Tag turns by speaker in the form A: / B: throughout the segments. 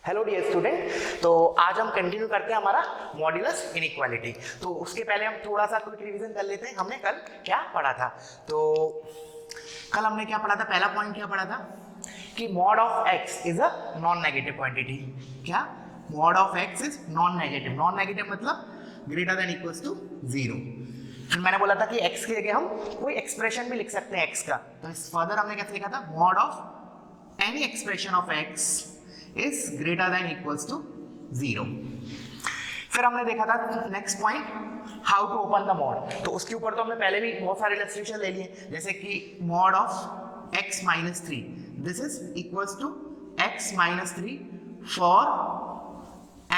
A: Hello dear student, तो आज हम कंटिन्यू करते हैं हमारा मॉड्यूलस इनइक्वालिटी। तो उसके पहले हम थोड़ा सा क्विक रिवीजन कर लेते हैं। हमने कल क्या पढ़ा था? तो कल हमने क्या पढ़ा था? पहला पॉइंट क्या पढ़ा था कि mod of x is a non negative quantity. क्या? Mod of x is non negative. Non negative मतलब ग्रेटर देन इक्वल्स टू 0। फिर मैंने बोला था कि x की जगह हम कोई एक्सप्रेशन भी लिख सकते हैं x का। तो इस फर्दर हमने कैसे लिखा था? Mod of any expression of x is greater than equals to 0। फिर हमने देखा था next point, how to open the mod. तो उसके ऊपर तो हमने पहले भी बहुत सारे इलस्ट्रेशन ले लिए, जैसे कि mod of x minus 3 this is equals to x minus 3 for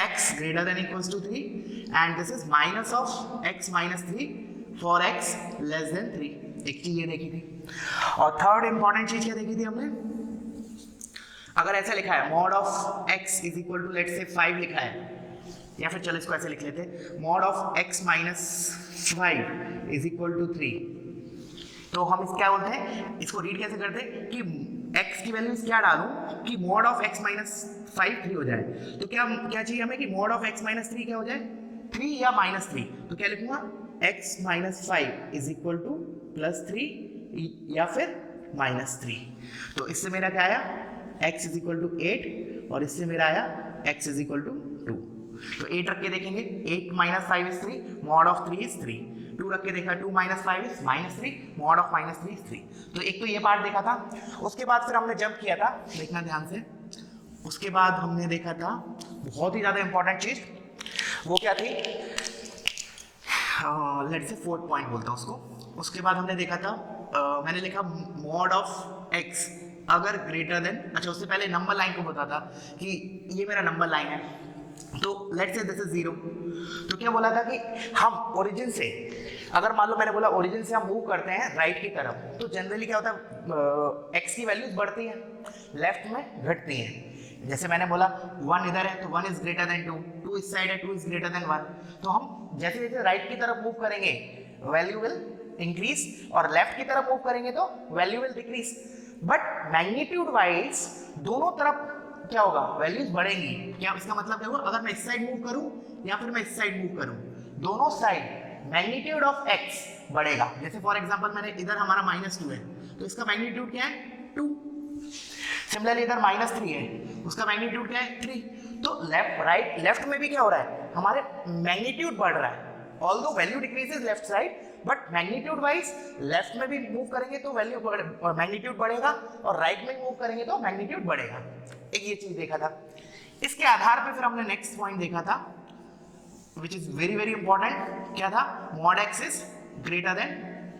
A: x greater than equals to 3 and this is minus of x minus 3 for x less than 3। एक चीज ये देखी थी। और थर्ड इंपॉर्टेंट चीज क्या देखी थी हमने? अगर ऐसा लिखा है mod of x is equal to let's say 5 लिखा है, या फिर चलो इसको ऐसे लिख लेते हैं, mod of x minus 5 is equal to 3। तो हम इस क्या बोलते हैं, इसको रीड कैसे करते हैं कि x की वैल्यू क्या डालूं कि मॉड ऑफ x माइनस 5 3 हो जाए। तो क्या चाहिए हमें कि मॉड ऑफ x माइनस 3 क्या हो जाए? 3 या माइनस 3। तो क्या लिखूंगा? x minus 5 is equal two plus 3 या फिर माइनस 3। तो इससे मेरा क्या आया? x इज इक्वल टू 8 और इससे मेरा आया x इज इक्वल टू 2। तो 8 रख के देखेंगे, 8 minus 5 is 3, mod of 3 is 3। 2 रख के देखा, 2 minus 5 is minus 3, mod of minus 3 is 3। तो एक तो ये पार्ट देखा था। उसके बाद फिर हमने जंप किया था, देखना ध्यान से। उसके बाद हमने देखा था बहुत ही ज़्यादा इंपॉर्टेंट चीज़, वो क्या थी? लेट्स से फोर्थ पॉइंट बोलता हूँ उसको। उसके बाद हमने देखा था, मैंने लिखा मॉड ऑफ x अगर ग्रेटर देन, अच्छा उससे पहले नंबर लाइन को बता था कि ये मेरा नंबर लाइन है, तो लेट्स से दिस इज 0। तो क्या बोला था कि हम ओरिजिन से, अगर मान लो मैंने बोला ओरिजिन से हम मूव करते हैं राइट की तरफ, तो जनरली क्या होता है, x की वैल्यूज बढ़ती है, लेफ्ट में घटती है। जैसे मैंने बोला 1 इधर है तो 1 इज ग्रेटर देन 2, 2 इस साइड है 2 इज ग्रेटर देन 1। तो हम जैसे जैसे राइट की तरफ मूव करेंगे वैल्यू विल इंक्रीज, और लेफ्ट की तरफ मूव करेंगे तो value will decrease. But magnitude wise दोनों तरफ क्या होगा? वैल्यूज बढ़ेंगी। क्या इसका मतलब क्या होगा? अगर मैं इस साइड मूव करूं या फिर मैं इस साइड मूव करूं, दोनों साइड मैग्नीट्यूड ऑफ x बढ़ेगा। जैसे फॉर एग्जांपल मैंने इधर हमारा -2 है, तो इसका मैग्नीट्यूड क्या है? 2। सिमिलरली इधर -3 है, उसका मैग्नीट्यूड क्या है? 3। तो लेफ्ट में भी क्या हो रहा है? हमारे मैग्नीट्यूड बढ़ रहा है। Although value decreases left side, but magnitude wise left में भी मूव करेंगे तो वैल्यू मैग्नीट्यूड बढ़ेगा, और राइट में मूव करेंगे तो मैग्नीट्यूड बढ़ेगा। एक ये चीज देखा था। इसके आधार पे फिर हमने नेक्स्ट पॉइंट देखा था which is very very important. क्या था? Mod x is greater then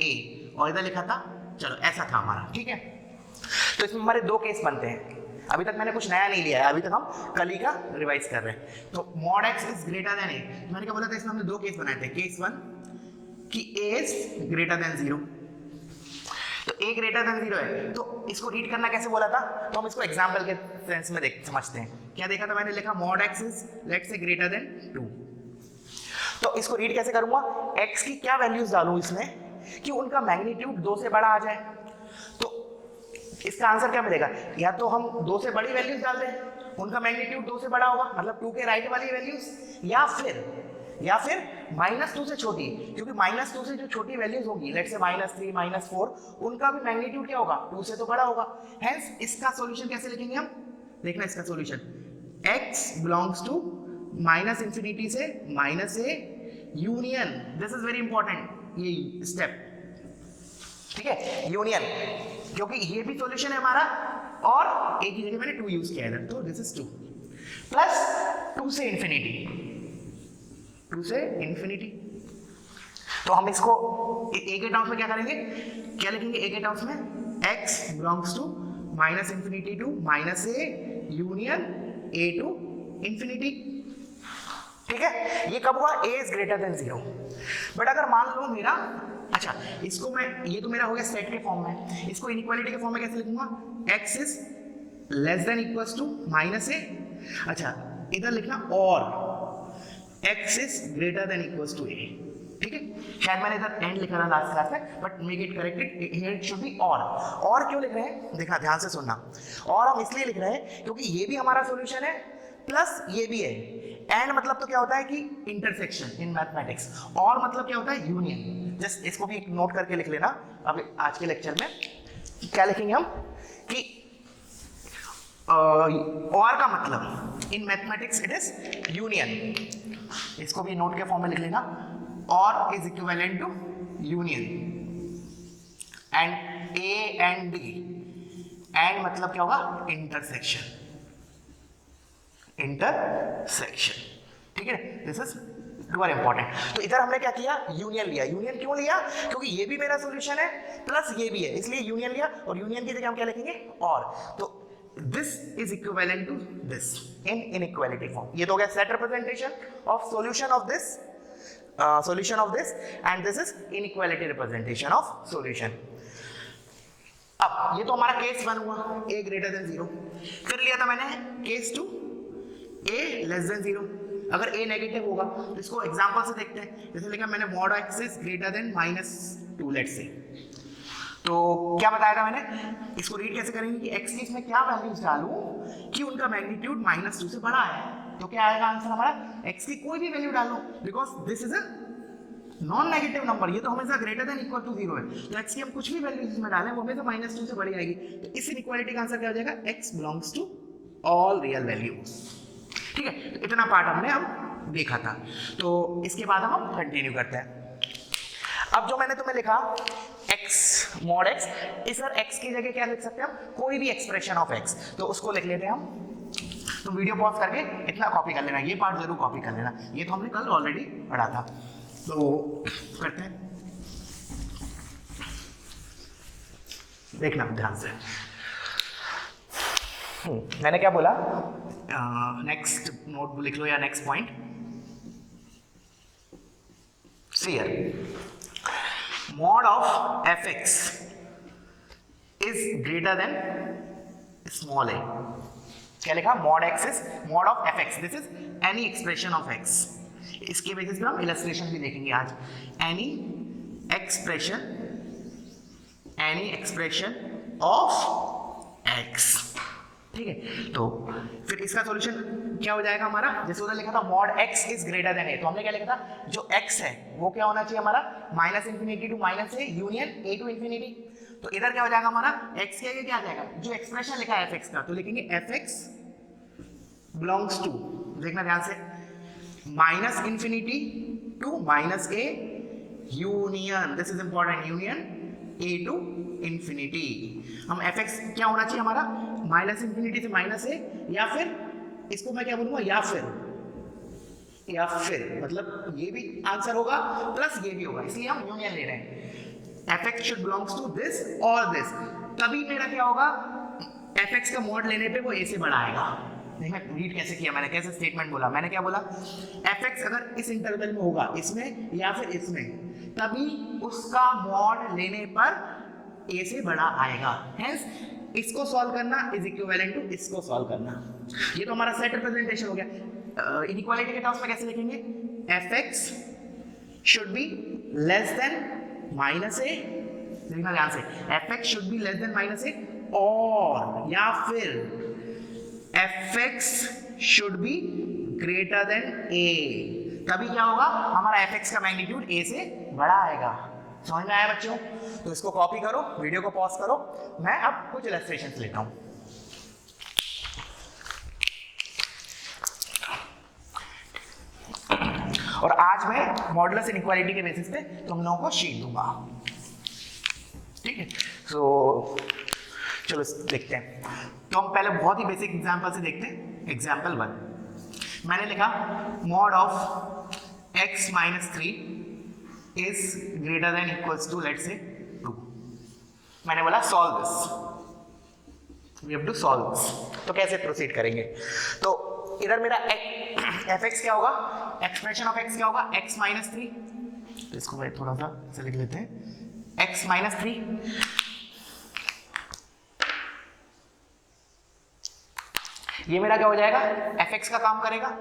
A: a, और इधर लिखा था, चलो ऐसा था हमारा, ठीक है। तो इसमें हमारे 2 केस बनते हैं। अभी तक मैंने कुछ नया नहीं लिया है, अभी तक हम कल ही का रिवाइज कर रहे हैं। तो mod x is greater then a, मैंने क्या बोला था? इसमें हमने 2 केस बनाए थे। केस 1 कि a इज ग्रेटर देन 0। तो a ग्रेटर देन 0 है, तो इसको रीड करना कैसे बोला था? तो हम इसको एग्जांपल के सेंस में समझते हैं। क्या देखा था? मैंने लिखा mod x is let's say greater than 2। तो इसको रीड कैसे करूंगा? x की क्या वैल्यूज डालूं इसमें कि उनका मैग्नीट्यूड 2 से बड़ा आ जाए। तो इसका आंसर क्या मिलेगा? या तो हम 2 से बड़ी वैल्यूज डाल दें, उनका मैग्नीट्यूड 2 से बड़ा होगा, मतलब 2 के राइट वाली वैल्यूज, या फिर -2 से छोटी, क्योंकि -2 से जो छोटी वैल्यूज होगी, लेट्स से -3 -4, उनका भी मैग्नीट्यूड क्या होगा? 2 से तो बड़ा होगा। हेंस इसका सॉल्यूशन कैसे लिखेंगे हम? देखना इसका solution, x belongs to -infinity से -a union, this is very important ये स्टेप, ठीक है, यूनियन, क्योंकि ये भी सॉल्यूशन है हमारा, और एक ही जगह मैंने 2 यूज किया है, तो दिस इज 2 प्लस 2 से इंफिनिटी, 2 से इंफिनिटी। तो हम इसको a के टर्म्स में क्या करेंगे? क्या लिखेंगे a के टर्म्स में? x बिलोंग्स टू -इंफिनिटी टू -a union a to infinity, ठीक है। ये कब हुआ? a is greater than 0। But अगर मान लो मेरा, अच्छा इसको मैं, ये तो मेरा हो गया सेट के फॉर्म में, इसको इनइक्वालिटी के फॉर्म में कैसे लिखूंगा? x is less than equals to -a, अच्छा इधर लिखना और x is greater than equals to a, ठीक है। शायद मैंने इधर एंड लिखा था लास्ट क्लास में, but make it corrected, here it should be और क्यों लिख रहे हैं? देखना ध्यान से सुनना। और हम इसलिए लिख रहे हैं क्योंकि ये भी हमारा सॉल्यूशन है, प्लस ये भी है। एंड मतलब तो क्या होता है कि इंटरसेक्शन इन मैथमेटिक्स, और मतलब क्या होता है यूनियन। जस्ट इसको भी नोट करके लिख लेना अब आज के लेक्चर में। क्या लिखेंगे हम कि और का मतलब in mathematics it is union, इसको भी नोट के फॉर्म में लिख लेना। और is equivalent to union and A and D, एंड मतलब क्या होगा इंटरसेक्शन, इंटरसेक्शन, ठीक है। This is very important. तो इधर हमने क्या किया, यूनियन लिया। यूनियन क्यों लिया, क्योंकि ये भी मेरा सॉल्यूशन है प्लस ये भी है, इसलिए यूनियन लिया। और यूनियन की जगह हम क्या लिखेंगे, और। तो this is equivalent to this in inequality form. ये तो हो गया set representation of solution of this, solution of this, and this is inequality representation of solution. अब ये तो हमारा केस 1 हुआ, a greater than 0। फिर लिया था मैंने केस 2, a less than 0। अगर a नेगेटिव होगा तो इसको एग्जांपल से देखते हैं। जैसे लिखा मैंने mod x is greater than -2 let's say. तो क्या बताया था मैंने, इसको रीड कैसे करेंगे कि x की इसमें क्या वैल्यूज डालूं कि उनका मैग्नीट्यूड -2 से बड़ा है। तो क्या आएगा आंसर हमारा, x की कोई भी वैल्यू डालो, because this is a non negative number, ये तो हमेशा ग्रेटर देन इक्वल टू 0 है। तो x की हम कुछ भी वैल्यू इसमें डालें वो हमेशा -2 से बड़ी आएगी। तो इस इनइक्वालिटी का आंसर क्या हो जाएगा, x belongs to all real values. ठीक है, तो इतना पार्ट हमने अब देखा था। तो इसके बाद हम कंटिन्यू करते हैं। अब जो मैंने तुम्हें लिखा x mod x, इस सर x की जगह क्या लिख सकते हैं हम, कोई भी एक्सप्रेशन ऑफ x, तो उसको लिख लेते हैं हम। तो वीडियो पॉज करके इतना कॉपी कर लेना, ये पार्ट जरूर कॉपी कर लेना, ये तो हमने कल ऑलरेडी पढ़ा था। तो करते हैं, देखना ध्यान से। मैंने क्या बोला, नेक्स्ट नोट लिख लो या next point. See here, mod of fx is greater than small a। क्या लिखा, mod x is mod of fx, this is any expression of x। इसके बेसिस पे हम इलस्ट्रेशन भी देखेंगे आज। any expression of x, ठीक है। तो फिर इसका सॉल्यूशन क्या हो जाएगा हमारा, जैसे उधर लिखा था mod x is greater than a, तो हमने क्या लिखा था, जो x है वो क्या होना चाहिए हमारा, -∞ to -a union a to infinity। तो इधर क्या हो जाएगा हमारा, x के आगे क्या आ जाएगा, जो एक्सप्रेशन लिखा है fx का, तो लिखेंगे fx belongs to, देखना ध्यान से, -∞ to -a union, this is important, union a to infinity। हम fx क्या होना चाहिए हमारा, -∞ से -a, या फिर इसको मैं क्या बोलूंगा, या फिर मतलब ये भी आंसर होगा प्लस ये भी होगा, इसलिए हम यूनियन ले रहे हैं। fx should belongs to this और this, तभी मेरा क्या होगा, fx का मॉड लेने पे वो a से बड़ा आएगा। देखना रीड कैसे किया मैंने, कैसे स्टेटमेंट बोला मैंने, क्या बोला, fx अगर इस इंटरवल में होगा, इसमें या फिर इसमें, तभी उसका मॉड लेने पर a से बड़ा आएगा। हेंस इसको सॉल्व करना इज इक्विवेलेंट टू इसको सॉल्व करना। ये तो हमारा सेट रिप्रेजेंटेशन हो गया। इनइक्वालिटी के टर्म्स में कैसे लिखेंगे, fx should be less than -a, देखना ध्यान से, fx should be less than -a, और या फिर fx should be greater then a, तभी क्या होगा, हमारा fx का मैग्नीट्यूड a से बड़ा आएगा। समझ में आया बच्चों? तो इसको कॉपी करो, वीडियो को पॉज करो, मैं अब कुछ इलस्ट्रेशंस लेता हूं। और आज मैं मॉडुलस इनइक्वालिटी के बेसिस पे तुम लोगों को शीट दूंगा, ठीक है। सो चलो देखते हैं। तो हम पहले बहुत ही बेसिक एग्जांपल से देखते हैं। एग्जांपल 1 मैंने लिखा, mod of x - 3 is greater than equals to let's say 2। मैंने बोला solve this, we have to solve this। तो कैसे प्रोसीड करेंगे, तो इधर मेरा fx क्या होगा, एक्सप्रेशन ऑफ x क्या होगा, x - 3, तो इसको मैं थोड़ा सा ऐसे लिख लेते हैं, x - 3, ये मेरा क्या हो जाएगा, fx का काम करेगा,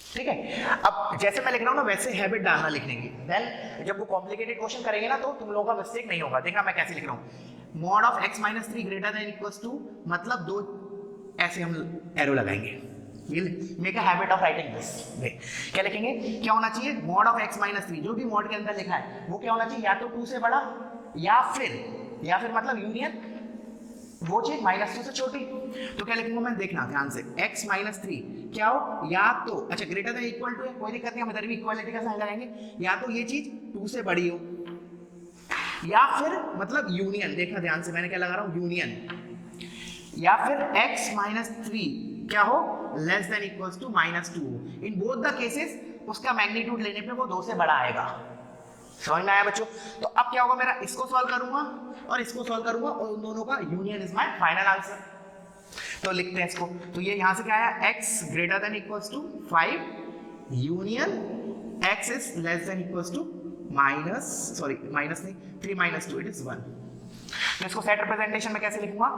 A: ठीक है। अब जैसे मैं लिख रहा हूं ना वैसे हैबिट डालना लिखने की, देन जब वो कॉम्प्लिकेटेड क्वेश्चन करेंगे ना तो तुम लोगों का मिस्टेक नहीं होगा। देखना मैं कैसे लिख रहा हूं, mod of x - 3 greater than equals to, मतलब दो ऐसे हम एरो लगाएंगे। Make a habit of writing this वे। क्या लिखेंगे, क्या होना चाहिए, मॉड ऑफ x माइनस 3, जो भी मॉड के अंदर लिखा है वो क्या होना चाहिए, या तो 2 से बड़ा या फिर मतलब यूनियन वो चीज -2 से छोटी। तो क्या लिखूंगा मैं, देखना ध्यान से, x माइनस 3 क्या हो, या तो अच्छा ग्रेटर देन इक्वल टू है, कोई दिक्कत नहीं, हम इधर भी इक्वालिटी का साइन लगाएंगे, या तो ये चीज 2 से बड़ी हो या फिर मतलब यूनियन, देखना ध्यान से मैंने क्या लगा रहा हूं, यूनियन, या फिर x माइनस 3 क्या हो, लेस देन इक्वल्स टू -2 हो। इन बोथ द केसेस उसका मैग्नीट्यूड लेने पे वो 2 से बड़ा आएगा। समझ में आया बच्चों? तो अब क्या होगा, मेरा इसको सॉल्व करूंगा और इसको सॉल्व करूंगा और उन दोनों का union is my final answer. तो लिखते हैं इसको, तो ये यहां से क्या आया, x greater than equals to 5 union x is less than equals to minus नहीं 3 - 2 इट इज 1। तो इसको सेट रिप्रेजेंटेशन में कैसे लिखूंगा,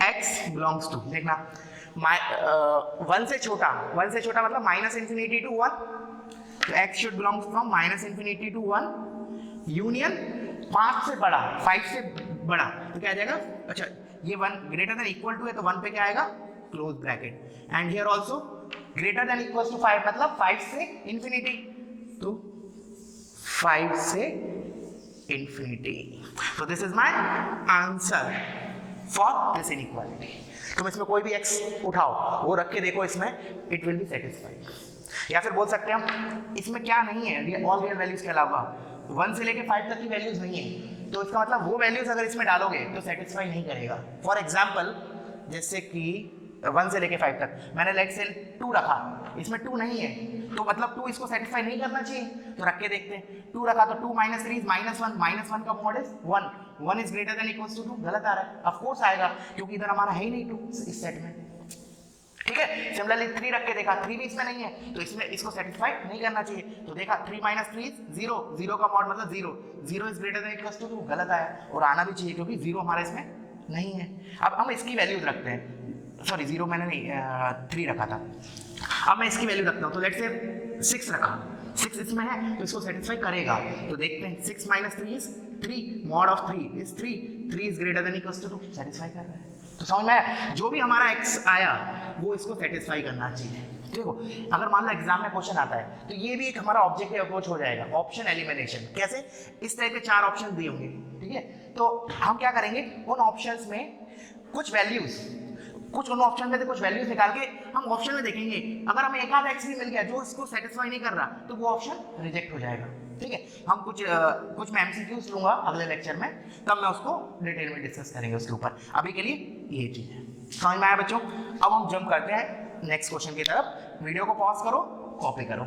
A: x बिलोंग्स टू, देखना 1 से छोटा मतलब -∞ to 1, तो x should belong from -∞ to 1 union 5 से बड़ा 5 से बड़ा, तो क्या आ जाएगा, अच्छा ये 1 ग्रेटर देन इक्वल टू है तो 1 पे क्या आएगा, close bracket, and here also greater than equals to 5 मतलब 5 से इंफिनिटी, तो 5 से इंफिनिटी। तो this is my answer for this inequality. तुम इसमें कोई भी x उठाओ, वो रख के देखो, इसमें इट विल बी सेटिस्फाइड। या फिर बोल सकते हैं हम, इसमें क्या नहीं है, ऑल रियल वैल्यूज के अलावा 1 से लेके 5 तक की वैल्यूज नहीं है, तो इसका मतलब वो वैल्यूज अगर इसमें डालोगे तो सेटिस्फाई नहीं करेगा। फॉर एग्जाम्पल जैसे कि 1 से लेके 5 तक मैंने लेट से 2 रखा, इसमें 2 नहीं है, तो मतलब 2 इसको सेटिस्फाई नहीं करना चाहिए, तो रख के देखते हैं। 2 रखा तो 2 - 3 -1 -1 का mod is 1, 1 is greater than equals to 2, गलत आ रहा है, ऑफ कोर्स आएगा क्योंकि इधर हमारा है ही नहीं 2 इस सेट में, ठीक है। सिमिलरली 3 रख के देखा, 3 भी इसमें नहीं है, तो इसमें इसको सेटिस्फाई नहीं करना चाहिए, तो देखा 3 - 3 0, 0 का मॉड मतलब 0, 0 is greater than equals to 2, गलत आया, और आना भी चाहिए क्योंकि 0 हमारे इसमें नहीं है। अब हम इसकी वैल्यूज रखते हैं, सॉरी 0 मैंने नहीं 3 रखा था, अब मैं इसकी वैल्यू रखता हूँ, तो लेट्स से 6 रखा, 6 इसमें है तो इसको सेटिस्फाई करेगा, तो देखते हैं 6 - 3 is 3, mod of 3 is 3 is greater than equals to 2, satisfy कर रहा है। तो समझ में आया, जो भी हमारा x आया वो इसको सेटिस्फाई करना चाहिए। देखो अगर मान लो एग्जाम में क्वेश्चन आता है तो ये भी एक हमारा ऑब्जेक्टिव अप्रोच हो जाएगा, ऑप्शन एलिमिनेशन। कैसे, इस टाइप के 4 ऑप्शन दिए होंगे, ठीक है, तो हम क्या करेंगे, उन ऑप्शंस में कुछ वैल्यूज, उन ऑप्शन में से कुछ वैल्यूज निकाल के हम ऑप्शन में देखेंगे, अगर हमें एक आध x भी मिल गया जो इसको सेटिस्फाई नहीं कर रहा तो वो ऑप्शन रिजेक्ट हो जाएगा, ठीक है। हम कुछ मैं MCQs लूंगा अगले लेक्चर में, तब मैं उसको डिटेल में डिस्कस करेंगे उसके ऊपर। अभी के लिए ये चीज है, समझ में आया बच्चों? अब हम जंप करते हैं नेक्स्ट क्वेश्चन की तरफ। वीडियो को पॉज करो, कॉपी करो।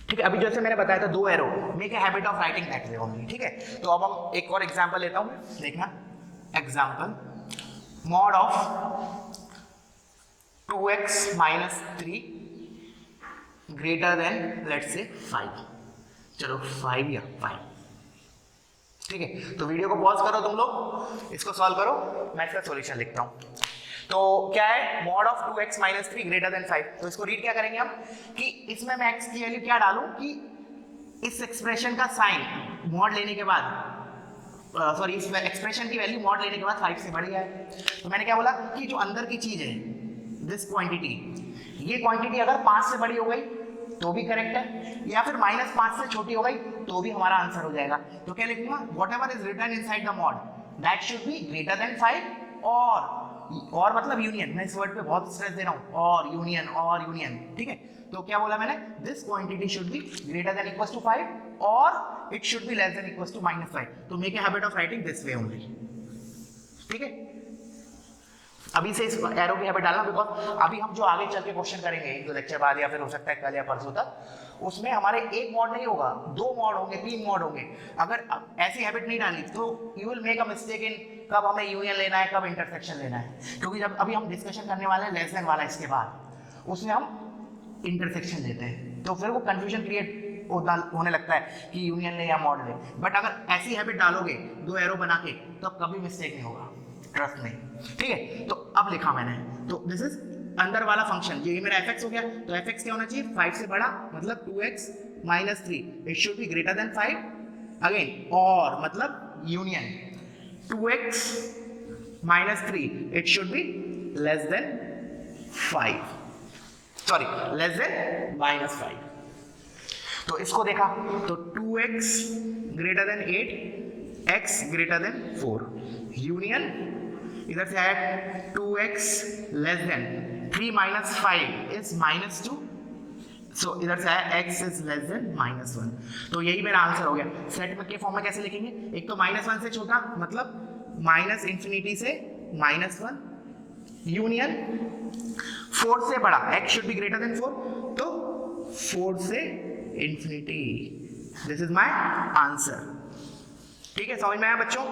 A: ठीक है, अभी जैसे मैंने बताया था 2 arrow, make a habit of writing that way only, ठीक है। तो अब हम एक और एग्जांपल लेता हूं, देखना example, mod of 2x - 3 greater than let's say 5, चलो 5 या 5, ठीक है। तो वीडियो को पॉज करो तुम लोग, इसको सॉल्व करो, मैं इसका सॉल्यूशन लिखता हूं। तो क्या है, mod of 2x - 3 greater than 5, तो इसको रीड क्या करेंगे हम कि इसमें मैं x की वैल्यू क्या डालूं कि इस एक्सप्रेशन का साइन मॉड लेने के बाद, सॉरी इस एक्सप्रेशन की वैल्यू मॉड लेने के बाद 5 से बड़ी है। तो मैंने क्या बोला कि जो अंदर की चीज है, दिस क्वांटिटी, ये क्वांटिटी अगर 5 से बड़ी हो गई तो भी करेक्ट है, या फिर -5 से छोटी हो गई तो भी हमारा आंसर हो जाएगा। तो क्या लिखूंगा, whatever is written inside the mod that should be greater than 5 और मतलब यूनियन, मैं इस वर्ड पे बहुत स्ट्रेस दे रहा हूं, और यूनियन, ठीक है। तो क्या बोला मैंने, this quantity should be greater than equals to 5 और it should be less than equals to -5। तो make a habit of writing this way only, ठीक है। अभी से इस एरो की हैबिट डालना, बिकॉज अभी हम जो आगे चल के क्वेश्चन करेंगे एक दो लेक्चर बाद, या फिर हो सकता है कल या परसों तक, उसमें हमारे एक मॉड नहीं होगा, 2 मॉड होंगे, 3 मॉड होंगे। अगर ऐसी हैबिट नहीं डाली तो you will make a mistake in कब हमें यूनियन लेना है, कब इंटरसेक्शन लेना है, क्योंकि जब अभी हम डिस्कशन करने वाले हैं लेस देन वाला, इसके बाद उसमें हम इंटरसेक्शन लेते हैं, तो फिर वो कंफ्यूजन क्रिएट होने लगता है कि यूनियन ले या मॉड ले। बट अगर ऐसी हैबिट डालोगे 2 एरो बना के, तो कभी मिस्टेक नहीं होगा, ट्रस्ट नहीं, ठीक है। तो अब लिखा मैंने, तो दिस इज अंदर वाला फंक्शन, ये मेरा fx हो गया, तो fx क्या होना चाहिए, 5 से बड़ा मतलब 2x - 3, it should be greater than 5 again और मतलब union 2x minus 3 it should be less than 5, sorry less than -5। तो इसको देखा तो 2x greater than 8, x greater than 4, union इधर से आया 2x less than 3 minus 5 is -2, सो इधर से आया x is less than -1। तो यही मेरा आंसर हो गया। सेट के फॉर्म में कैसे लिखेंगे, एक तो -1 से छोटा मतलब -∞ से -1 यूनियन 4 से बड़ा x should be greater then 4, तो 4 से infinity. This is my answer. ठीक है, समझ में आया बच्चों?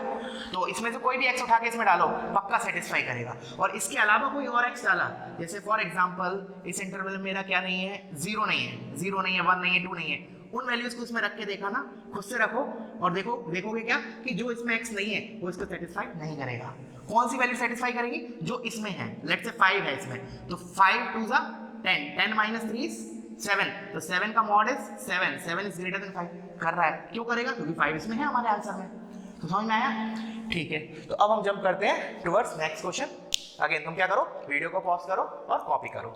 A: तो इसमें से कोई भी x उठा के इसमें डालो पक्का सेटिस्फाई करेगा। और इसके अलावा कोई और x डाला, जैसे फॉर एग्जांपल इस इंटरवल में मेरा क्या नहीं है, 0 नहीं है, 0 नहीं है, 1 नहीं है, 2 नहीं है, उन वैल्यूज को इसमें रख के देखा ना, खुद से रखो और देखोगे क्या कि जो इसमें x नहीं है वो इसको सेटिस्फाई नहीं करेगा। कौन सी वैल्यू सेटिस्फाई करेगी, जो इसमें है। लेट्स से 5 है इसमें, तो 5 2 जा 10, 10 - 3 is 7, तो 7 का mod is 7, 7 is greater than 5। कर रहा है, क्यों करेगा, क्योंकि 5 इसमें है हमारे आंसर में। तो समझ में आया? ठीक है, तो अब हम जंप करते हैं टुवर्ड्स नेक्स्ट क्वेश्चन। अगेन तुम क्या करो, वीडियो को पॉज करो और कॉपी करो।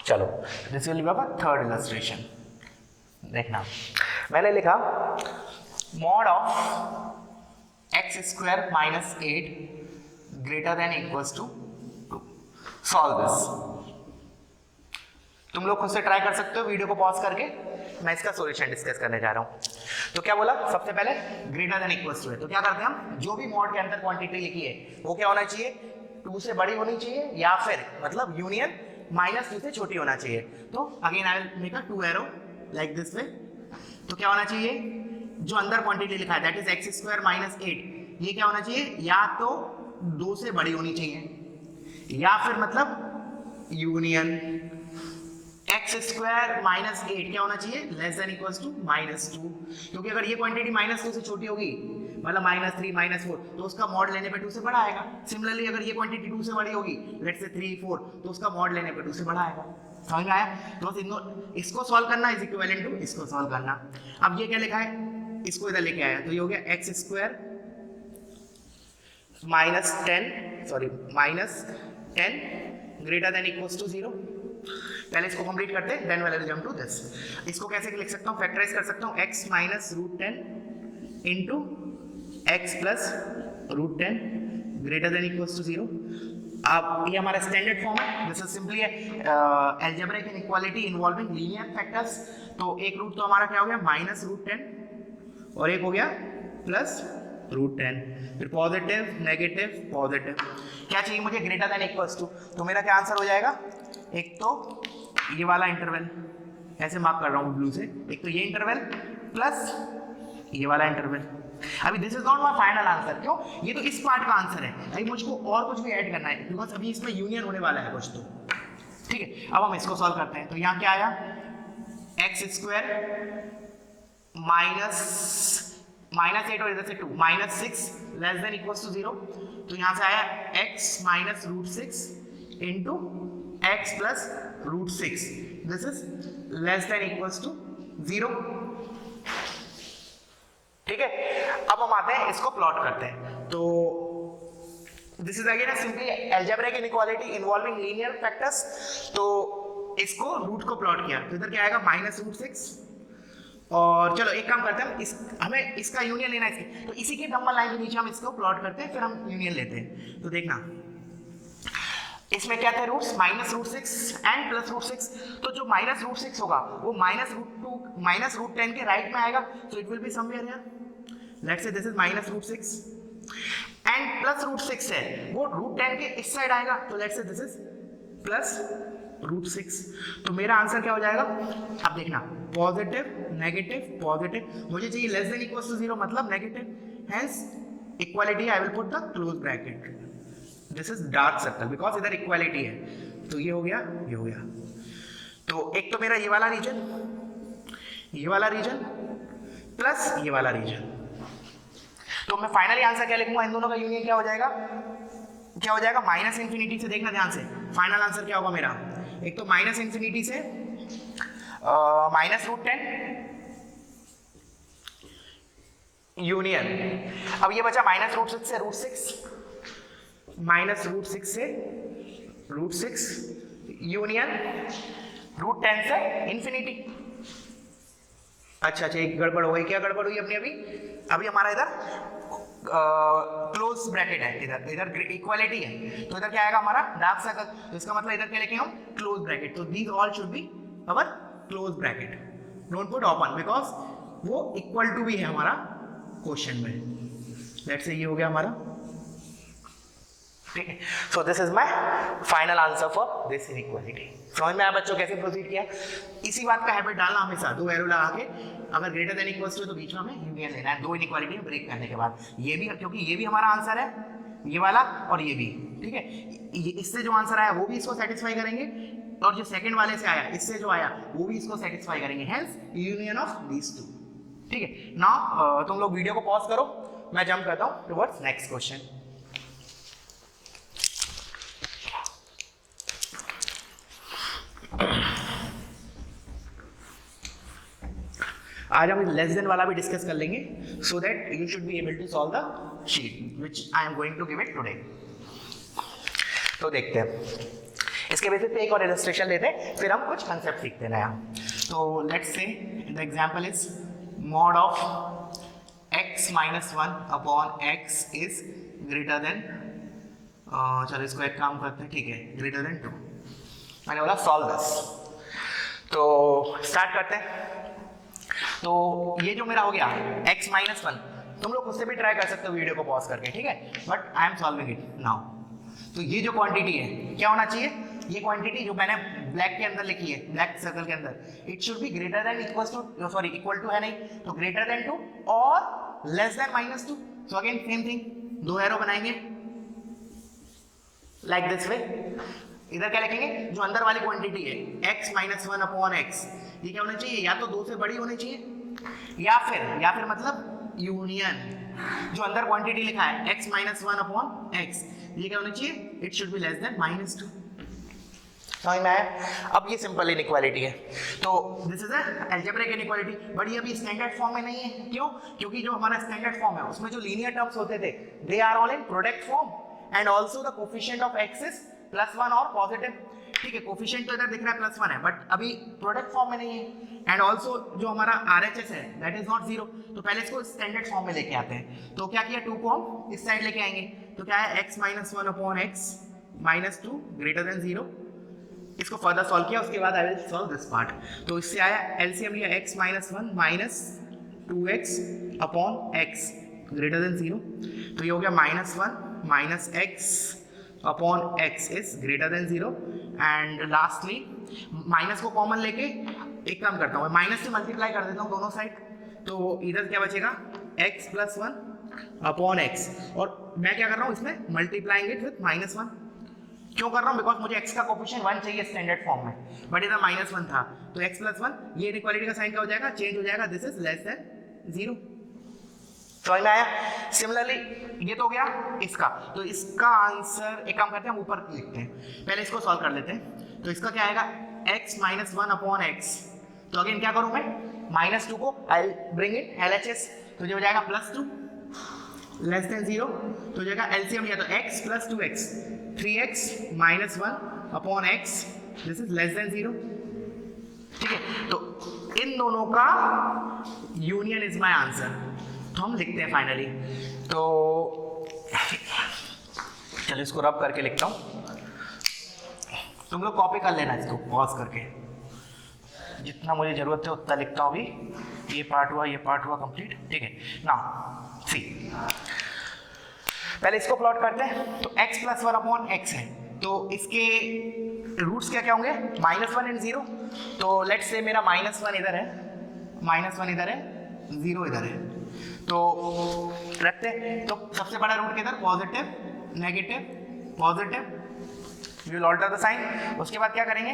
A: चलो, this will be our third illustration. देखना, मैंने लिखा mod of x² - 8 greater than equals to 2। Solve this. तुम लोग खुद से ट्राई कर सकते हो वीडियो को पॉज करके, मैं इसका सॉल्यूशन डिस्कस करने जा रहा हूं। तो क्या बोला, सबसे पहले ग्रेटर देन इक्वल्स टू है, तो क्या करते हैं हम, जो भी मॉड के अंदर क्वांटिटी लिखी है वो क्या होना चाहिए, 2 से बड़ी होनी चाहिए, या फिर मतलब यूनियन -2 से छोटी होना चाहिए। तो again I will make a 2 arrow like this वे। तो क्या होना चाहिए, जो अंदर क्वांटिटी लिखा है दैट इज x² - 8, ये क्या होना चाहिए, या तो 2 से बड़ी होनी चाहिए, या फिर मतलब यूनियन x² - 8 क्या होना चाहिए, लेस देन इक्वल्स टू -2, क्योंकि अगर ये क्वांटिटी -2 से छोटी होगी मतलब -3 -4, तो उसका मॉड लेने पे 2 से बड़ा आएगा। सिमिलरली अगर ये क्वांटिटी 2 से बड़ी होगी, लेट्स से 3 4, तो उसका मॉड लेने पे 2 से बड़ा आएगा। समझ में आया? तो बस इसको सॉल्व करना इज इक्विवेलेंट टू इसको सॉल्व करना। अब ये क्या लिखा है, इसको इधर लेके आया, तो ये हो गया x² -10 greater than equals to 0। पहले इसको कंप्लीट करते हैं, then will jump to this. इसको कैसे लिख सकता हूँ, फैक्टराइज कर सकता हूँ, x - √10 into x plus √10 greater than equals to 0। अब ये हमारा स्टैंडर्ड फॉर्म है, this is simply algebraic inequality involving linear factors. तो एक रूट तो हमारा क्या हो गया, -√10 और एक हो गया प्लस √10, फिर पॉजिटिव नेगेटिव पॉजिटिव। क्या चाहिए मुझे, ग्रेटर देन इक्वल्स टू। तो मेरा क्या आंसर हो जाएगा, एक तो ये वाला इंटरवल ऐसे मार्क कर रहा हूँ ब्लू से, एक तो ये इंटरवल प्लस ये वाला इंटरवल। अभी this is not my final answer, क्यों, ये तो इस पार्ट का आंसर है, अभी मुझको और कुछ भी ऐड करना है, बिकॉज अभी इसमें यूनियन होने वाला है कुछ। तो ठीक है, अब हम इसको सॉल्व करते हैं। तो यहाँ क्या आया, x² -8 और इधर से 2 -6 लेस देन इक्वल्स टू 0। तो यहाँ से आया x - √6 into x plus √6, this is less than equals to 0। ठीक है, अब हम आते हैं इसको प्लॉट करते हैं। तो this is again simply algebraic inequality involving linear factors. तो इसको रूट को प्लॉट किया, तो इधर क्या आएगा -√6। और चलो एक काम करते हैं, हमें इसका यूनियन लेना है इसकी, तो इसी के नंबर लाइन के नीचे हम इसको प्लॉट करते हैं, फिर हम यूनियन लेते हैं। तो देखना, इसमें क्या थे रूट्स, -√6 एंड प्लस √6। तो जो -√6 होगा वो -√10 के राइट में आएगा, so it will be somewhere here. Let's say this is -√6 and plus √6 है वो √10 के इस साइड आएगा, तो let's say this is plus √6। तो मेरा आंसर क्या हो जाएगा, अब देखना, पॉजिटिव नेगेटिव पॉजिटिव, मुझे चाहिए लेस देन इक्वल्स टू 0 मतलब negative, hence equality I will put the close bracket, this is dark circle because इधर इक्वालिटी है। तो ये हो गया, ये हो गया। तो एक तो मेरा ये वाला रीजन प्लस ये वाला रीजन। तो तो मैं फाइनली आंसर क्या लिखूंगा, इन दोनों का यूनियन क्या हो जाएगा, क्या हो जाएगा माइनस इन्फिनिटी से, देखना ध्यान से, फाइनल आंसर क्या होगा मेरा, एक तो माइनस इन्फिनिटी से -√10 यूनियन, अब ये बचा -√6 से √6, -√6 से √6 यूनियन √10 से इन्फिनिटी। अच्छा एक गड़बड़ हो गई, क्या गड़बड़ हुई अपनी, अभी हमारा इधर क्लोज ब्रैकेट है, इधर इक्वालिटी है, तो इधर क्या आएगा हमारा डार्क सर्कल, तो इसका मतलब इधर क्या लिखेंगे हम क्लोज ब्रैकेट, तो these all should be our close bracket, don't put open because वो इक्वल टू भी है हमारा क्वेश्चन में। लेट्स से ये हो गया हमारा, ठीक है। So this is my final answer for this inequality. समझ में आया बच्चों कैसे प्रोसीड किया, इसी बात का हैबिट डालना हमेशा, दो एरो लगा के अगर ग्रेटर देन इक्वल्स टू तो बीच में हमें यूनियन लेना है, दो इनइक्वालिटी में ब्रेक करने के बाद, ये भी क्योंकि ये भी हमारा आंसर है, ये वाला और ये भी, ठीक है, इससे जो आंसर आया वो भी इसको सेटिस्फाई करेंगे, और जो सेकंड वाले से आया इससे जो आया वो भी इसको सेटिस्फाई करेंगे, hence union of these two, ठीक है। नाउ तुम लोग वीडियो को पॉज करो, मैं जंप करता हूँ टुवर्ड्स नेक्स्ट क्वेश्चन। आज हम लेस देन वाला भी डिस्कस कर लेंगे, so that you should be able to solve the sheet which I am going to give it today. तो देखते हैं, इसके बेसिस पे एक और इलस्ट्रेशन लेते हैं, फिर हम कुछ कंसेप्ट सीखते हैं नया। तो let's say the example is mod of x minus 1 upon x is greater than, चलो इसको एक काम करते हैं, ठीक है, greater than 2, मैंने बोला solve this। तो स्टार्ट करते हैं। तो ये जो मेरा हो गया x minus 1, तुम लोग उससे भी ट्राई कर सकते हो वीडियो को पॉज करके, ठीक है, but I am solving it now. तो ये जो क्वांटिटी है क्या होना चाहिए, ये क्वांटिटी जो मैंने ब्लैक के अंदर लिखी है, ब्लैक सर्कल के अंदर, it should be greater than equal to, sorry equal to है नहीं, तो ग्रेटर देन 2 और less than -2। So again same thing, दो एरो बनाएंगे लाइक दिस वे। इधर क्या लिखेंगे, जो अंदर वाली क्वांटिटी है x minus 1 upon x, ये क्या होना चाहिए, या तो 2 से बड़ी होनी चाहिए, या फिर मतलब यूनियन, जो अंदर क्वांटिटी लिखा है x minus 1 upon x, ये क्या होना चाहिए, it should be less than -2। समझ में आया? अब ये सिंपल इनइक्वालिटी है, तो this is a algebraic inequality, but ये अभी स्टैंडर्ड फॉर्म में नहीं है। क्यों? क्योंकि जो हमारा स्टैंडर्ड फॉर्म है उसमें जो लीनियर टर्म्स होते थे they are all in product form and also the coefficient of x is +1 और पॉजिटिव, ठीक है, कोफिशिएंट तो इधर दिख रहा है +1 है, बट अभी प्रोडक्ट फॉर्म में नहीं है, एंड आल्सो जो हमारा RHS है दैट इज नॉट 0, तो पहले इसको स्टैंडर्ड फॉर्म में लेके आते हैं। तो क्या किया, 2 को हम इस साइड लेके आएंगे, तो क्या है x minus 1 upon x -2 greater than 0, इसको फर्दर सॉल्व किया, उसके बाद I will solve this part. तो इससे आया एलसीएम लिया x minus 1 minus 2x upon x greater than 0, तो ये हो गया -1 minus x upon x is greater than 0, and lastly minus को कॉमन लेके एक काम करता हूँ, माइनस से मल्टीप्लाई कर देता हूँ दोनों साइड, तो इधर क्या बचेगा x + 1 upon x, और मैं क्या कर रहा हूँ इसमें मल्टीप्लाइंग इट विथ -1। क्यों कर रहा हूँ? बिकॉज मुझे x का कोफिशिएंट 1 चाहिए स्टैंडर्ड फॉर्म में, बट इधर -1 था, तो x + 1, ये इनइक्वालिटी का साइन क्या हो जाएगा, चेंज हो जाएगा, दिस इज लेस देन 0। समझ में आया? सिमिलरली ये तो हो गया इसका, तो इसका आंसर एक काम करते हैं, हम ऊपर लिखते हैं, पहले इसको सॉल्व कर लेते हैं। तो इसका क्या आएगा x minus 1 upon x, तो अगेन क्या करूँ मैं, -2 को आई ब्रिंग इट LHS, तो जो हो जाएगा +2 लेस देन 0, तो हो जाएगा एलसीएम लिया तो x + 2x 3x minus 1 upon x, this is less then 0, ठीक है। तो इन दोनों का यूनियन इज माय आंसर, तो हम लिखते हैं फाइनली। तो चलो इसको रब करके लिखता हूँ, तुम लोग कॉपी कर लेना इसको पॉज करके, जितना मुझे जरूरत है उतना लिखता हूँ। अभी ये पार्ट हुआ कंप्लीट, ठीक है ना। सी पहले इसको प्लॉट करते हैं, तो x + 1 upon x है, तो इसके रूट्स क्या क्या होंगे, -1 एंड 0, तो लेट्स से मेरा -1 इधर है, -1 इधर है, 0 इधर है, तो रखते हैं। तो सबसे बड़ा रूट किधर, positive negative positive, we will alter the sign. उसके बाद क्या करेंगे,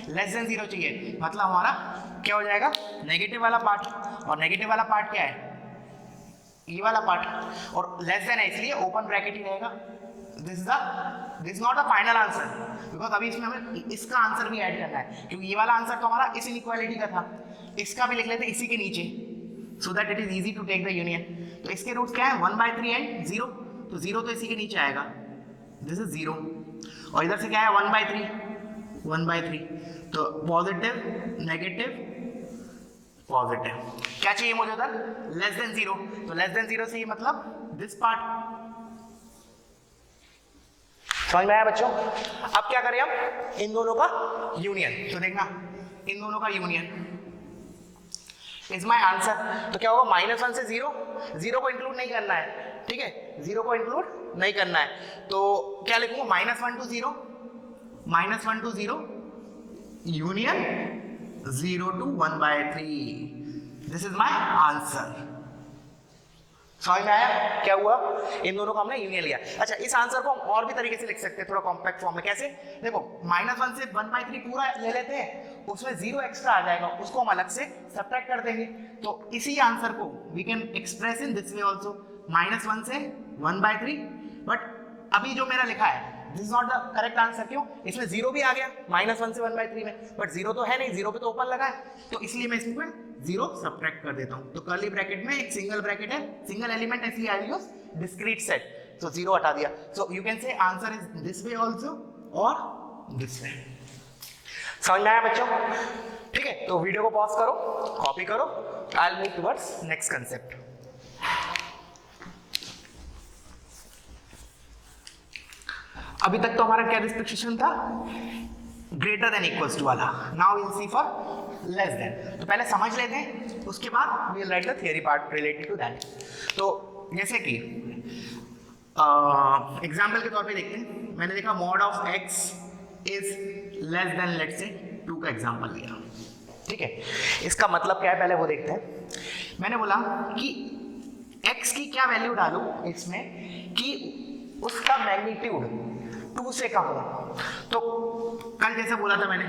A: लेस देन 0 चाहिए, मतलब हमारा क्या हो जाएगा नेगेटिव वाला पार्ट, और नेगेटिव वाला पार्ट क्या है ये वाला पार्ट, और लेस देन है इसलिए ओपन ब्रैकेट ही रहेगा। This not the final answer, because अभी इसमें हमें इसका आंसर भी ऐड करना है, क्योंकि ये वाला आंसर तो हमारा इस इनइक्वालिटी का था, इसका भी लिख लेते हैं इसी के नीचे, so that it is easy to take the union. तो इसके रूट्स क्या है 1/3 एंड 0, तो 0 तो इसी के नीचे आएगा, दिस इज 0, और इधर से क्या है 1/3, तो पॉजिटिव नेगेटिव पॉजिटिव। क्या चाहिए मुझे उधर लेस देन 0, तो लेस देन 0 से ये मतलब दिस पार्ट। समझ में आया बच्चों? अब क्या करें हम इन दोनों का यूनियन, तो देखना इन दोनों का यूनियन इज माई आंसर। तो क्या होगा -1 से 0, 0 को इंक्लूड नहीं करना है, ठीक है, 0 को इंक्लूड नहीं करना है, तो क्या लिखूंगा -1 to 0 union 0 to 1/3, this is my answer. समझ में आया क्या हुआ? इन दोनों को हमने यूनियन लिया। अच्छा, इस आंसर को हम और भी तरीके से लिख सकते हैं, थोड़ा कॉम्पैक्ट फॉर्म में। कैसे? देखो -1 से 1/3 पूरा ले लेते हैं, उसमें 0 एक्स्ट्रा आ जाएगा, उसको हम अलग से सब्ट्रैक्ट कर देंगे, तो इसी आंसर को we can express in this way also, -1 से 1/3। बट अभी जो मेरा लिखा है this is not the correct answer. क्यों? इसमें 0 भी आ गया -1 से 1/3 में, बट 0 तो है नहीं, 0 पे तो ओपन लगा है, तो इसलिए मैं इसमें 0 सब्ट्रैक्ट कर देता हूं। तो कर्ली ब्रैकेट में एक सिंगल ब्रैकेट है, सिंगल एलिमेंट है, इसलिए आई यूज डिस्क्रीट सेट, तो 0 हटा दिया। So you can say answer is this way also और दिस वे। समझ में आया बच्चों? ठीक है, तो वीडियो को पॉज करो, कॉपी करो, I will move towards next concept. अभी तक तो हमारा क्या रिस्ट्रिक्शन था, ग्रेटर देन इक्वल्स टू वाला। Now will see for less than. तो पहले समझ लेते हैं, उसके बाद we will write the theory part related to that. तो जैसे कि एग्जांपल के तौर पे देखते हैं, मैंने देखा mod of x is less then let's say 2 का एग्जांपल लिया, ठीक है। इसका मतलब क्या है पहले वो देखते हैं। मैंने बोला कि x की क्या वैल्यू डालूं इसमें कि उसका मैग्नीट्यूड 2 से कम हो। तो कल जैसे बोला था मैंने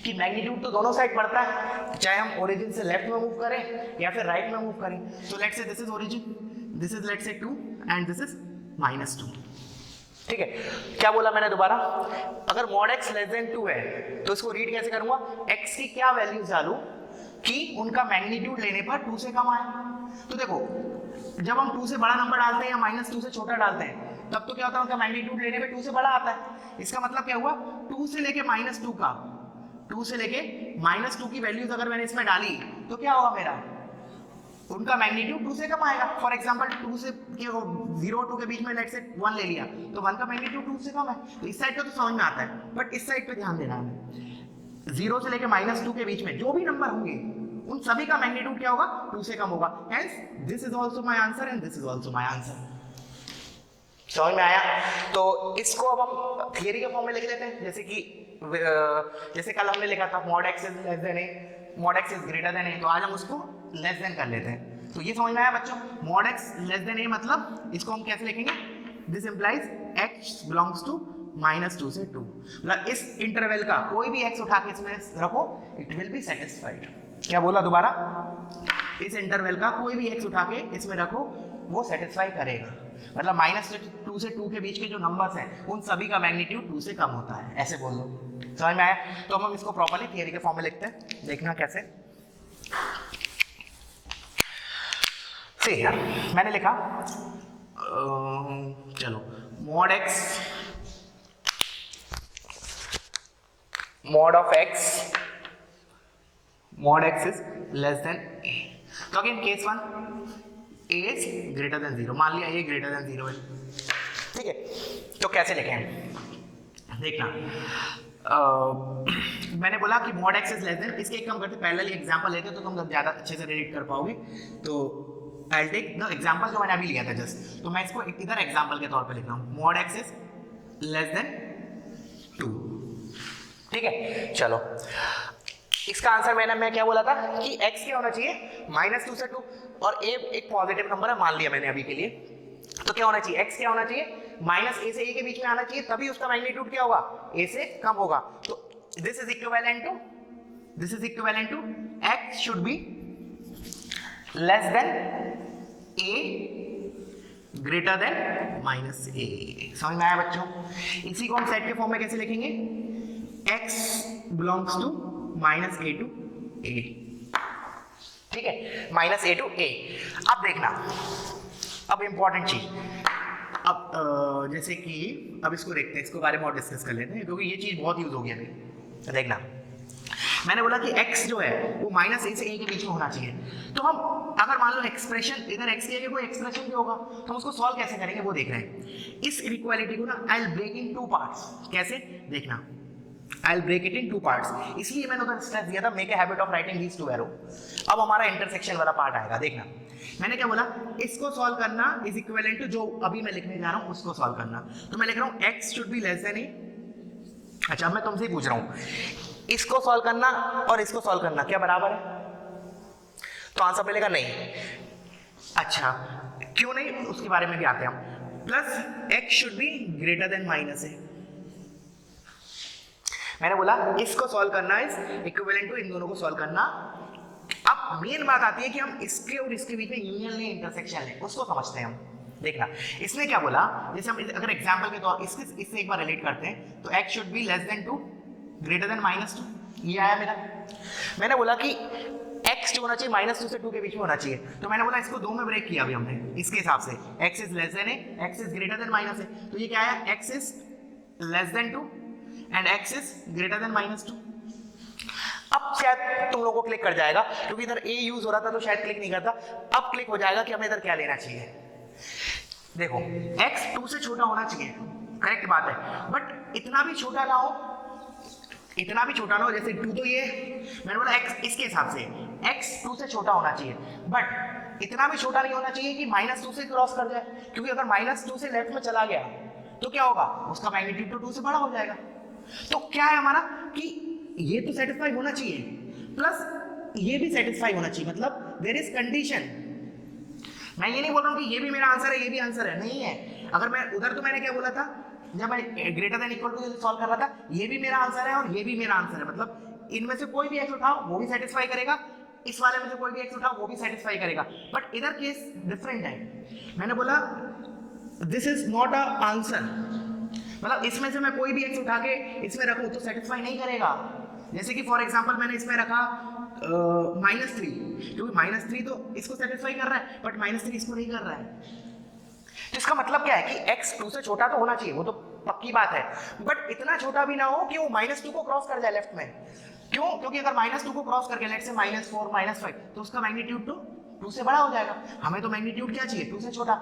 A: कि मैग्नीट्यूड तो दोनों साइड बढ़ता है, चाहे हम ओरिजिन से लेफ्ट में मूव करें या फिर राइट में मूव करें। तो let's say this is origin, this is let's say 2 and this is -2, ठीक है। क्या बोला मैंने दोबारा? अगर mod x लेस देन 2 है तो इसको रीड कैसे करूंगा? x की क्या वैल्यूज डालूं कि उनका मैग्नीट्यूड लेने पर 2 से कम आए। तो देखो, जब हम 2 से बड़ा नंबर डालते हैं या -2 से छोटा डालते हैं, तब तो क्या होता है उनका मैग्नीट्यूड लेने पे 2 से बड़ा आता है। इसका मतलब क्या हुआ? 2 से लेके -2 का, 2 से लेके -2 की वैल्यूज अगर मैंने इसमें डाली तो क्या होगा मेरा? उनका मैग्नीट्यूड 2 से कम आएगा। फॉर एग्जांपल 2 से 0 और 2 के बीच में लेट्स से 1 ले लिया, तो 1 का मैग्नीट्यूड 2 से कम है। तो इस साइड का तो समझ में आता है, बट इस साइड पे ध्यान देना है। 0 से लेके -2 के बीच में जो भी नंबर होंगे उन सभी का मैग्नीट्यूड क्या होगा? 2 से कम होगा। Hence this is also my answer and this is also my answer. समझ में आया? तो इसको अब हम थियरी के फॉर्म में लिख लेते हैं, जैसे कि जैसे कल हमने लिखा था mod x is less than a, mod x is greater then a, तो आज हम उसको लेस देन कर लेते हैं। तो ये समझ में आया बच्चों? mod x less than a मतलब इसको हम कैसे लिखेंगे? This implies x belongs to -2 से 2, मतलब इस इंटरवल का कोई भी x उठा के इसमें रखो, इट विल बी सेटिस्फाइड। क्या बोला दोबारा? इस इंटरवल का कोई भी x उठा के इसमें रखो, वो सेटिस्फाई करेगा। मतलब -2 से 2 के बीच के जो नंबर्स हैं उन सभी का मैग्नीट्यूड 2 से कम होता है, ऐसे बोल दो। समझ में आया? तो हम इसको प्रॉपर्ली थियरी के फॉर्म में लिखते हैं, देखना कैसे। सही, मैंने लिखा चलो mod x is less than a। तो again case 1 a is greater than 0, मान लिया a ग्रेटर देन 0 है, ठीक है। तो कैसे लिखें देखना। मैंने बोला कि mod x is less then, इसके एक काम करते पहले एग्जांपल लेते तो तुम ज़्यादा अच्छे से रिलेट कर पाओगे। तो I will take the example जो मैंने अभी लिया था जस्ट, तो मैं इसको इधर एग्जांपल के तौर पे लिख रहा हूँ, mod x is less than 2, ठीक है। चलो, इसका आंसर मैं क्या बोला था कि x क्या होना चाहिए? -2 से 2, और a एक पॉजिटिव नंबर है मान लिया मैंने अभी के लिए। तो क्या होना चाहिए? x क्या होना चाहिए? -a से a के बीच में आना चाहिए, तभी उसका मैग्नीट्यूड क्या होगा? a से कम होगा। तो this is equivalent to x should be less than a greater than minus a. समझ में आया बच्चों? इसी को हम सेट के फॉर्म में कैसे लिखेंगे? x belongs to minus a to a, ठीक है, माइनस ए टू ए। अब देखना, अब इंपॉर्टेंट चीज, अब जैसे कि अब इसको देखते हैं, इसको बारे में और डिस्कस कर लेते हैं क्योंकि ये चीज बहुत यूज हो गया अभी। देखना, मैंने बोला कि x जो है वो माइनस ए से ए के बीच में होना चाहिए। तो हम अगर मान लो एक्सप्रेशन इधर x के आगे कोई एक्सप्रेशन भी होगा तो हम उसको सॉल्व कैसे करेंगे वो देख रहे हैं। इस इनइक्वालिटी को ना I will break in two parts. कैसे? देखना, I will break it in two parts, इसलिए मैंने उधर स्ट्रेस दिया था make a habit of writing these two arrow. अब हमारा इंटरसेक्शन वाला पार्ट आएगा। देखना, मैंने क्या बोला, इसको सॉल्व करना इज इक्विवेलेंट टू जो अभी मैं लिखने जा रहा हूं उसको सॉल्व करना। तो मैं लिख रहा हूं x should be less than a. अच्छा, मैं तुमसे ही पूछ रहा हूं, इसको सॉल्व करना और इसको सॉल्व करना क्या बराबर है? तो आंसर मिलेगा नहीं। अच्छा, क्यों नहीं, उसके बारे में भी आते हैं हम। Plus x should be greater than minus a. मैंने बोला इसको सॉल्व करना इज इक्विवेलेंट टू इन दोनों को सॉल्व करना। अब मेन बात आती है कि हम इसके और इसके बीच में यूनियन लें, इंटरसेक्शन लें, उसको समझते हैं हम। देखना, इसने क्या बोला, जैसे हम अगर एग्जांपल के तौर इससे एक बार रिलेट करते हैं तो x should be less than 2 greater than minus 2। ये आया मेरा। मैंने बोला कि x जो होना चाहिए माइनस 2 से 2 के बीच में होना चाहिए। तो मैंने बोला इसको 2 में ब्रेक किया अभी हमने इसके हिसाब से, x is less than a, x is greater than minus a. तो ये क्या आया, x is less than 2 and x is greater than minus 2। अब शायद तुम लोगों को क्लिक कर जाएगा क्योंकि इधर a यूज हो रहा था तो शायद क्लिक नहीं करता। अब क्लिक हो जाएगा कि हमें इधर क्या लेना चाहिए। देखो, x 2 से छोटा होना चाहिए, करेक्ट बात है, बट इतना भी छोटा ना हो, इतना भी छोटा ना हो, जैसे 2 तो ये मैंने बोला x इसके हिसाब से x 2 से छोटा होना चाहिए, बट इतना भी छोटा नहीं होना चाहिए कि माइनस 2 से क्रॉस कर जाए, क्योंकि अगर माइनस 2 से लेफ्ट में चला गया तो क्या होगा, उसका मैग्नीट्यूड तो 2 से बड़ा हो जाएगा। तो क्या है हमारा कि ये तो सेटिस्फाई होना चाहिए प्लस ये भी सेटिस्फाई होना चाहिए, मतलब देयर इज कंडीशन। मैं ये नहीं बोल रहा हूँ कि ये भी मेरा आंसर है ये भी आंसर है, नहीं है। अगर मैं उधर तो मैंने क्या बोला था, जब मैं greater than equal to solve कर रहा था, ये भी मेरा आंसर है और ये भी मेरा आंसर है, मतलब इनमें से कोई भी एक्स उठाओ वो भी सेटिस्फाई करेगा, इस वाले में से कोई भी एक्स उठाओ वो भी सेटिस्फाई करेगा। बट इधर केस डिफरेंट है। मैंने बोला this is not a answer, मतलब इसमें से मैं कोई भी एक्स उठा के इसमें रखूं तो सेटिस्फाई नहीं करेगा। जैसे कि फॉर एग्जांपल मैंने इसमें रखा -3, क्योंकि -3 तो इसको सेटिस्फाई कर रहा है बट -3 इसको नहीं कर रहा है। तो इसका मतलब क्या है कि x 2 से छोटा तो होना चाहिए, वो तो पक्की बात है, बट इतना छोटा भी ना हो कि वो -2 को क्रॉस कर जाए लेफ्ट में। क्यों? क्योंकि अगर -2 को क्रॉस करके लेट से -4 -5 तो उसका मैग्नीट्यूड तो 2 से बड़ा हो जाएगा। हमें तो मैग्नीट्यूड क्या चाहिए, 2 से छोटा।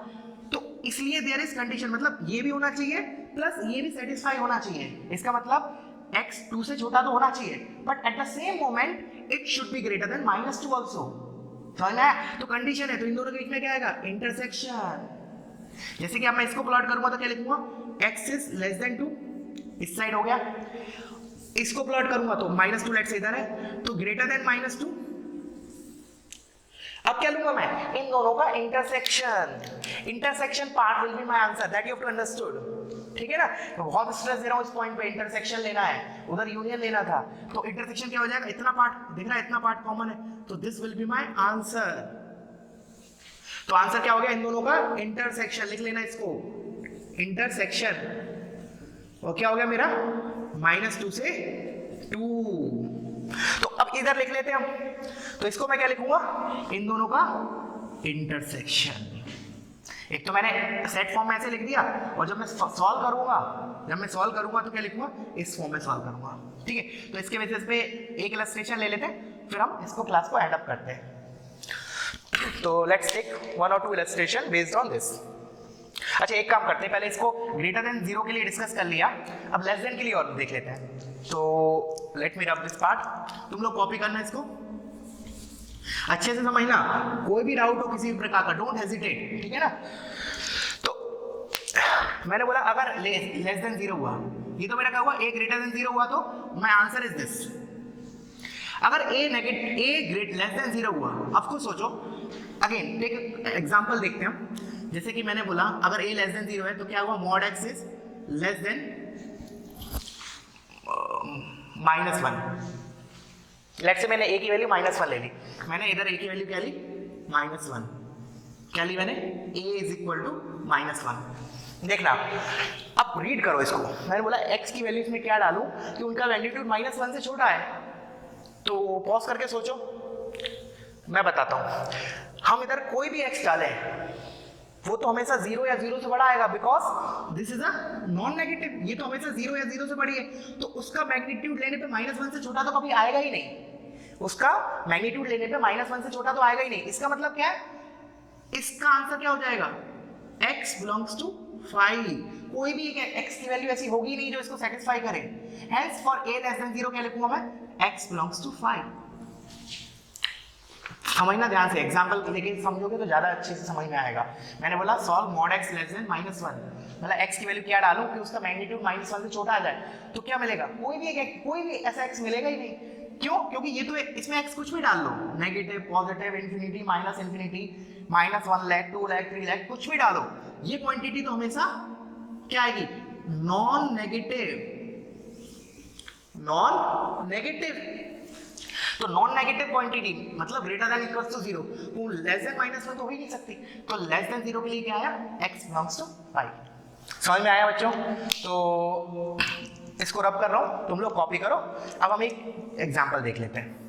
A: तो इसलिए देयर इज कंडीशन, मतलब ये भी होना चाहिए प्लस ये भी सेटिस्फाई होना चाहिए। इसका मतलब x 2 से छोटा तो होना चाहिए but at the same moment it should be greater than -2 also. समझ में आया? तो कंडीशन है, तो इन दोनों के बीच में क्या आएगा, इंटरसेक्शन। जैसे कि अब मैं इसको प्लॉट करूंगा तो क्या लिखूंगा, x इज लेस देन 2, इस साइड हो गया। इसको प्लॉट करूंगा तो -2 लेट से इधर है तो ग्रेटर देन -2। अब क्या लूंगा मैं, इन दोनों का intersection. Intersection part will be my answer, that you have to understood. ठीक है ना? तो बहुत स्ट्रेस दे रहा हूं इस पॉइंट पे, इंटरसेक्शन लेना है, उधर यूनियन लेना था। तो इंटरसेक्शन क्या हो जाएगा, इतना पार्ट दिख रहा है, इतना पार्ट कॉमन है, तो this will be my answer. तो आंसर क्या हो गया, इन दोनों का इंटरसेक्शन। लिख लेना इसको, इंटरसेक्शन। और क्या हो गया मेरा, -2 से 2। तो अब इधर लिख लेते हैं हम, तो इसको मैं क्या लिखूंगा, इन दोनों का इंटरसेक्शन। एक तो मैंने सेट फॉर्म में ऐसे लिख दिया, और जब मैं सॉल्व करूंगा तो क्या लिखूंगा, इस फॉर्म में सॉल्व करूंगा। ठीक है? तो इसके बेसिस पे एक इलस्ट्रेशन ले लेते हैं, फिर हम इसको क्लास को एंड अप करते हैं। तो let's take 1 or 2 illustration based on this. अच्छा, एक काम करते हैं, पहले इसको ग्रेटर देन 0 के लिए डिस्कस कर लिया, अब लेस देन के लिए और देख लेते हैं। तो let me rub this part, तुम लोग कॉपी करना इसको, अच्छे से समझना, कोई भी डाउट हो किसी भी प्रकार का डोंट हेजिटेट। ठीक है ना? तो मैंने बोला अगर लेस देन 0 हुआ, ये तो मेरा क्या हुआ, a ग्रेटर देन 0 हुआ, तो माय आंसर इज दिस। अगर a लेस देन 0 हुआ, अब खुद सोचो, अगेन एक एग्जांपल देखते हैं। जैसे कि मैंने बोला अगर a लेस देन 0 है तो क्या हुआ, mod x is less then -1। Let's say मैंने a की वैल्यू -1 ले ली, मैंने इधर a की वैल्यू क्या ली, -1। क्या लिया मैंने, a इज इक्वल टू -1। देखना अब रीड करो इसको, मैंने बोला x की वैल्यू इसमें क्या डालूं कि उनका मैग्नीट्यूड -1 से छोटा है, तो पॉज करके सोचो, मैं बताता हूं। हम इधर कोई भी x डालें वो तो हमेशा 0 या 0 से बड़ा आएगा, because this is a non negative, ये तो हमेशा 0 या 0 से बड़ी है, तो उसका मैग्नीट्यूड लेने पे -1 से छोटा तो कभी आएगा ही नहीं, उसका मैग्नीट्यूड लेने पे -1 से छोटा तो आएगा ही नहीं। इसका मतलब क्या है, इसका आंसर क्या हो जाएगा, x बिलोंग्स टू 5। कोई भी एक x की वैल्यू ऐसी होगी नहीं जो इसको सेटिस्फाई करे, hence for a less than 0 क्या लिखूंगा मैं, x बिलोंग्स टू 5। समझना ध्यान से, एग्जांपल लेकिन समझोगे तो ज्यादा अच्छे से समझ में आएगा। मैंने बोला solve mod x less then -1, मतलब x की वैल्यू क्या डालूं कि उसका मैग्नीट्यूड -1 से छोटा आ जाए, तो क्या मिलेगा, कोई भी ऐसा x मिलेगा ही नहीं। क्यों, क्योंकि ये तो इसमें x कुछ भी डाल लो, negative, positive, infinity, minus infinity, -1 lakh, 2 lakh, 3 lakh, कुछ भी डालो, ये क्वांटिटी तो हमेशा क्या आएगी, नॉन नेगेटिव। तो नॉन नेगेटिव क्वांटिटी मतलब ग्रेटर देन इक्वल्स टू 0, वो लेस देन -1 तो हो ही नहीं सकती, तो लेस देन 0 के लिए क्या आया, x बिलोंग्स टू 5। समझ में आया बच्चों? तो इसको रब कर रहा हूं, तुम लोग कॉपी करो। अब हम एक एग्जांपल देख लेते हैं।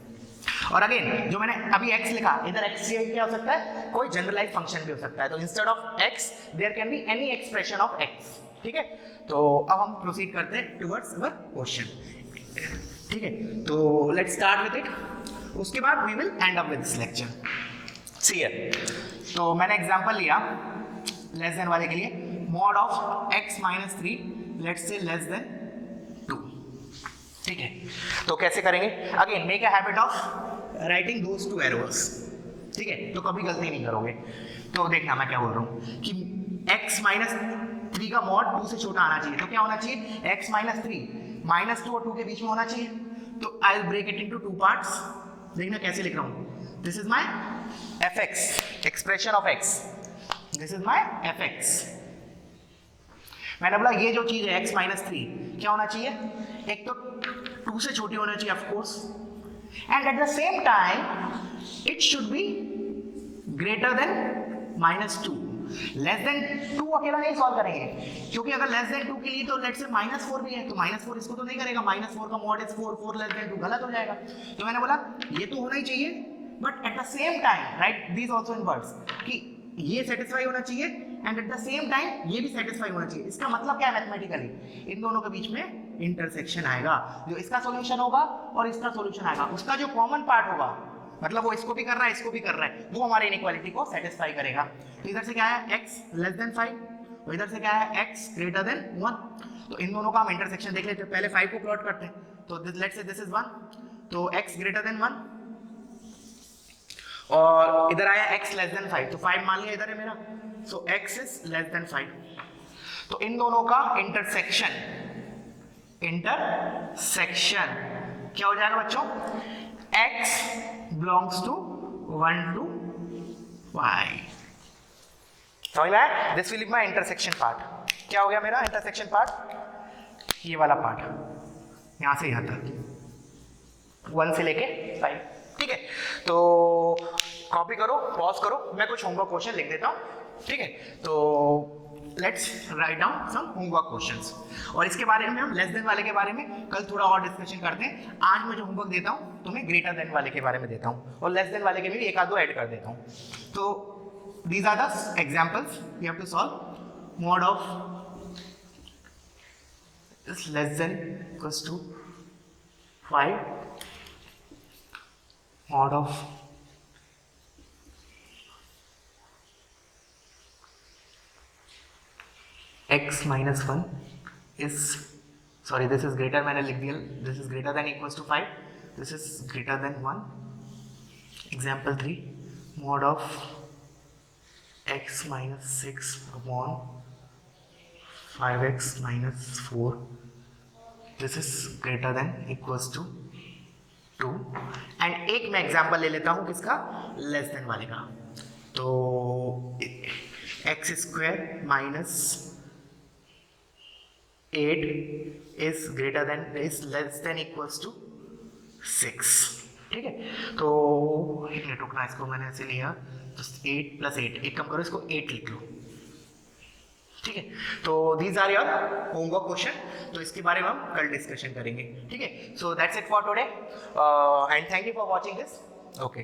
A: और अगेन जो मैंने अभी x लिखा, इधर x क्या हो सकता है, कोई जनरलाइज फंक्शन भी हो सकता है, तो instead of x there can be any expression of x। ठीक है, तो अब हम प्रोसीड करते हैं टुवर्ड्स अवर क्वेश्चन। ठीक है, तो लेट्स स्टार्ट विद इट, उसके बाद we will end up with this lecture. See here, तो मैंने एग्जांपल लिया लेस देन वाले के लिए, mod of x - 3 let's say less than 2। ठीक है, तो कैसे करेंगे, again make a habit of writing those two arrows. ठीक है, तो कभी गलती नहीं करोगे। तो देखना मैं क्या बोल रहा हूँ कि x - 3 का मॉड 2 से छोटा आना चाहिए, तो क्या होना चाहिए, x - 3 -2 और 2 के बीच में होना चाहिए। तो I will break it into 2 parts. देखना कैसे लिख रहा हूं, this is my fx, expression of x, this is my fx। मैंने बोला ये जो चीज है x - 3 क्या होना चाहिए, एक तो 2 से छोटी होना चाहिए of course, and at the same time it should be greater than -2। Less than 2 अकेला नहीं सॉल्व करेंगे, क्योंकि अगर लेस देन 2 के लिए तो लेट्स से -4 भी है, तो -4 इसको तो नहीं करेगा, -4 का मॉड इज 4, 4 लेस देन 2 गलत हो जाएगा। तो मैंने बोला ये तो होना ही चाहिए, but at the same time right this also in words, कि ये सेटिस्फाई होना चाहिए and at the same time ये भी सेटिस्फाई होना चाहिए। इसका मतलब क्या है मैथमेटिकली, इन दोनों के बीच में इंटरसेक्शन आएगा, जो इसका सॉल्यूशन होगा और इसका सॉल्यूशन आएगा, उसका जो कॉमन पार्ट होगा, मतलब वो इसको भी कर रहा है इसको भी कर रहा है, वो हमारे इनइक्वालिटी को सेटिस्फाई करेगा। तो इधर से क्या है x लेस देन 5, और इधर से क्या है x ग्रेटर देन 1। तो इन दोनों का हम इंटरसेक्शन देख लेते हैं, पहले 5 को प्लॉट करते हैं, तो लेट्स से दिस इज 1, तो x ग्रेटर देन 1, और इधर आया x लेस देन 5, तो 5 मान लिया इधर है मेरा, सो x इज लेस देन 5। तो इन दोनों का इंटरसेक्शन क्या हो जाएगा बच्चों, x belongs to 1 to 5। समझ में आया, this will be my intersection part. क्या हो गया मेरा इंटरसेक्शन पार्ट, ये वाला पार्ट यहां से यहां तक 1 से लेके 5। ठीक है, तो कॉपी करो, पॉज करो, मैं कुछ होमवर्क क्वेश्चन लिख देता हूं। ठीक है, तो let's write down some homework questions, और इसके बारे में हम लेस देन वाले के बारे में कल थोड़ा और डिस्कशन करते हैं। आज मैं जो होमवर्क देता हूँ तुम्हें ग्रेटर देन वाले के बारे में देता हूँ, और लेस देन वाले के भी एक आध दो ऐड कर देता हूँ। तो these are the examples you have to solve. Mod of is less than equals to 5, mod of x minus 1 is, sorry this is greater, मैंने लिख दिया, this is greater than equals to 5, this is greater than 1। example 3, mod of x minus 6 upon 5x minus 4, this is greater than equals to 2। And एक मैं example ले लेता हूँ किसका, less than वाले का। तो x square minus 8 is greater than is less than equals to 6। ठीक है, तो एक मिनट रुकना, इसको मैंने ऐसे लिया, 8 + 8, एक काम करो इसको 8 लिख लो, ठीक है। तो these are your homework question, तो इसके बारे में हम कल डिस्कशन करेंगे, ठीक है। So that's it for today and thank you for watching this, okay.